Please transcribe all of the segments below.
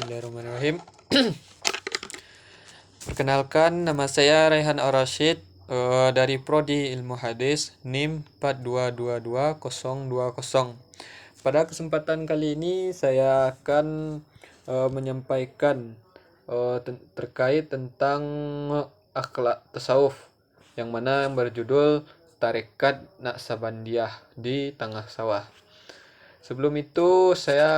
Bismillahirrahmanirrahim. Perkenalkan, nama saya Raihan Ar-Rasyid dari Prodi Ilmu Hadis NIM 42222020. Pada kesempatan kali ini saya akan menyampaikan terkait tentang akhlak tasawuf yang mana yang berjudul Tarekat Naqsabandiyah di Tengah Sawah. Sebelum itu saya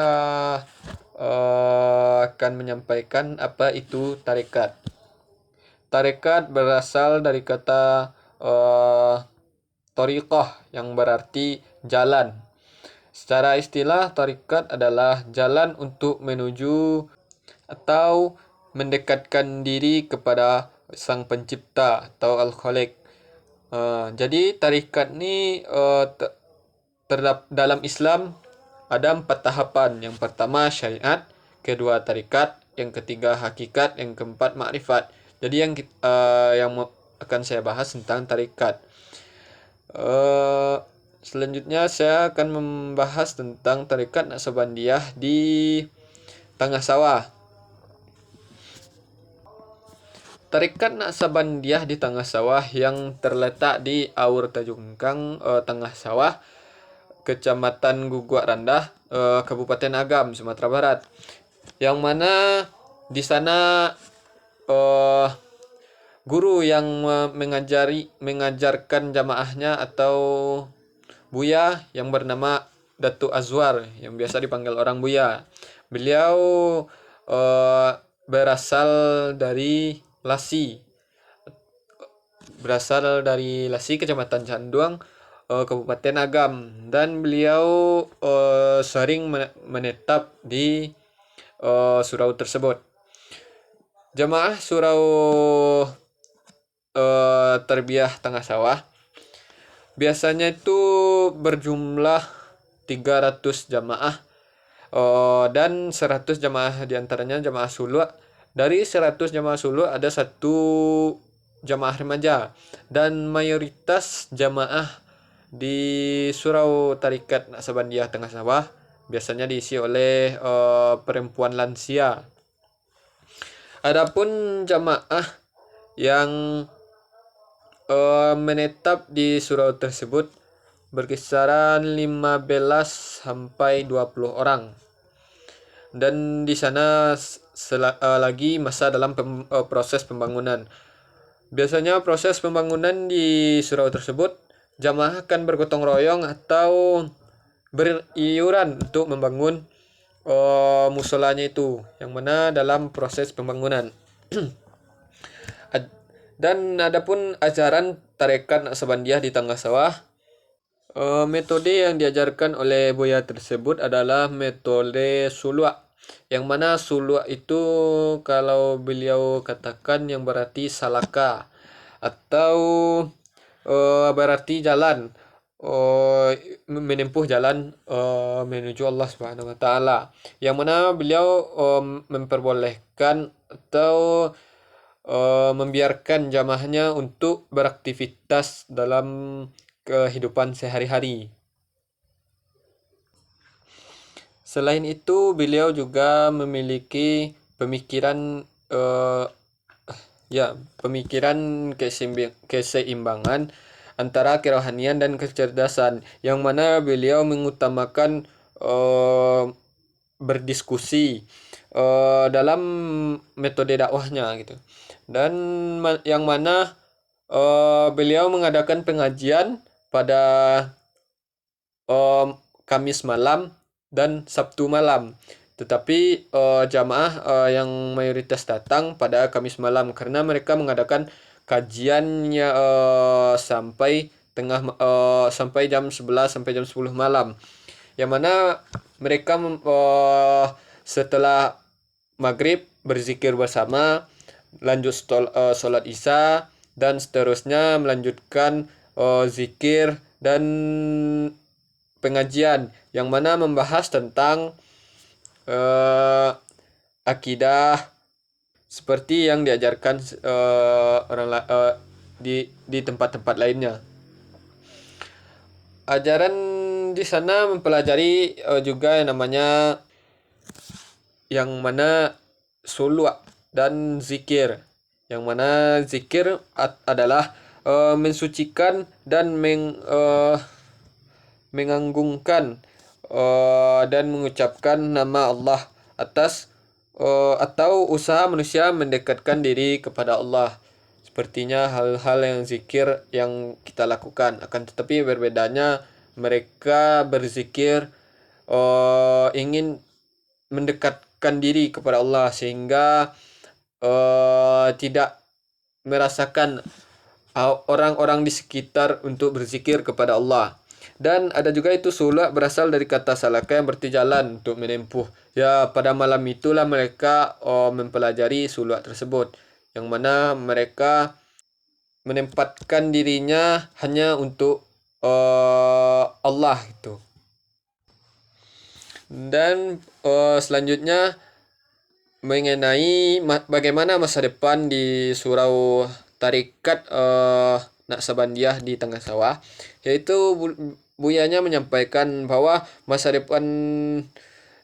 akan menyampaikan apa itu tarekat. Tarekat berasal dari kata thariqah yang berarti jalan. Secara istilah, tarekat adalah jalan untuk menuju atau mendekatkan diri kepada Sang Pencipta atau Al-Khaliq. Jadi tarekat ni dalam Islam ada 4 tahapan. Yang pertama syariat, kedua tarikat, yang ketiga hakikat, yang keempat makrifat. Jadi yang akan saya bahas tentang tarikat. Selanjutnya saya akan membahas tentang tarikat Naqsabandiyah di Tengah Sawah. Tarikat Naqsabandiyah di Tengah Sawah yang terletak di Aur Tajungkang, Tengah Sawah, Kecamatan Guguak Randah, Kabupaten Agam, Sumatera Barat. Yang mana di sana guru yang mengajarkan jamaahnya atau buya yang bernama Datuk Azwar, yang biasa dipanggil orang buya. Beliau berasal dari Lasi, Kecamatan Canduang, Kabupaten Agam, dan beliau sering menetap di surau tersebut. Jamaah surau Tarbiyah Tengah Sawah biasanya itu berjumlah 300 jamaah dan 100 jamaah diantaranya jamaah suluk. Dari 100 jamaah suluk ada 1 jamaah remaja, dan mayoritas jamaah di surau Tarikat Naqsabandiyah Tengah Sawah biasanya diisi oleh perempuan lansia. Adapun jamaah yang menetap di surau tersebut berkisaran 15 sampai 20 orang. Dan di sana lagi masa dalam proses pembangunan. Biasanya proses pembangunan di surau tersebut, jamaah akan bergotong royong atau beriuran untuk membangun musolanya itu, yang mana dalam proses pembangunan. Dan adapun ajaran tarekat Naqsabandiyah di Tengah Sawah, metode yang diajarkan oleh buya tersebut adalah metode suluk, yang mana suluk itu kalau beliau katakan yang berarti salaka atau berarti jalan, menempuh jalan menuju Allah Subhanahu wa taala, yang mana beliau memperbolehkan atau membiarkan jamaahnya untuk beraktivitas dalam kehidupan sehari-hari. Selain itu, beliau juga memiliki pemikiran keseimbangan antara kerohanian dan kecerdasan, yang mana beliau mengutamakan berdiskusi dalam metode dakwahnya gitu. Dan yang mana beliau mengadakan pengajian pada Kamis malam dan Sabtu malam. Tetapi jamaah yang mayoritas datang pada Kamis malam karena mereka mengadakan kajiannya sampai jam 11 sampai jam 10 malam. Yang mana mereka setelah maghrib berzikir bersama, lanjut sholat isya, dan seterusnya melanjutkan zikir dan pengajian yang mana membahas tentang akidah seperti yang diajarkan di tempat-tempat lainnya. Ajaran di sana mempelajari juga yang namanya yang mana suluk dan zikir. Yang mana zikir adalah mensucikan dan menganggungkan dan mengucapkan nama Allah atas atau usaha manusia mendekatkan diri kepada Allah. Sepertinya hal-hal yang zikir yang kita lakukan, akan tetapi berbedanya mereka berzikir ingin mendekatkan diri kepada Allah sehingga tidak merasakan orang-orang di sekitar untuk berzikir kepada Allah. Dan ada juga itu suluk berasal dari kata salaka yang berarti jalan untuk menempuh. Ya, pada malam itulah mereka mempelajari suluk tersebut, yang mana mereka menempatkan dirinya hanya untuk Allah itu. Dan selanjutnya mengenai bagaimana masa depan di surau tarikat Naksabandiah di Tengah Sawah, yaitu Buyanya menyampaikan bahwa masa depan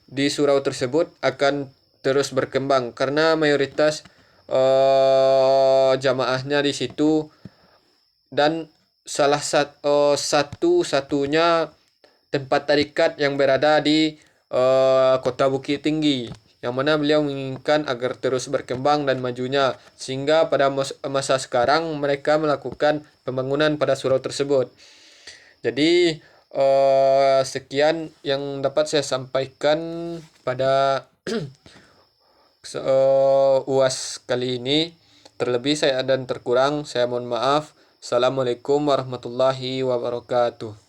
di surau tersebut akan terus berkembang karena mayoritas jamaahnya di situ, dan salah satu-satunya tempat tarikat yang berada di kota Bukit Tinggi, yang mana beliau menginginkan agar terus berkembang dan majunya, sehingga pada masa sekarang mereka melakukan pembangunan pada surau tersebut. Jadi sekian yang dapat saya sampaikan pada UAS kali ini. Terlebih saya dan terkurang saya mohon maaf. Assalamualaikum warahmatullahi wabarakatuh.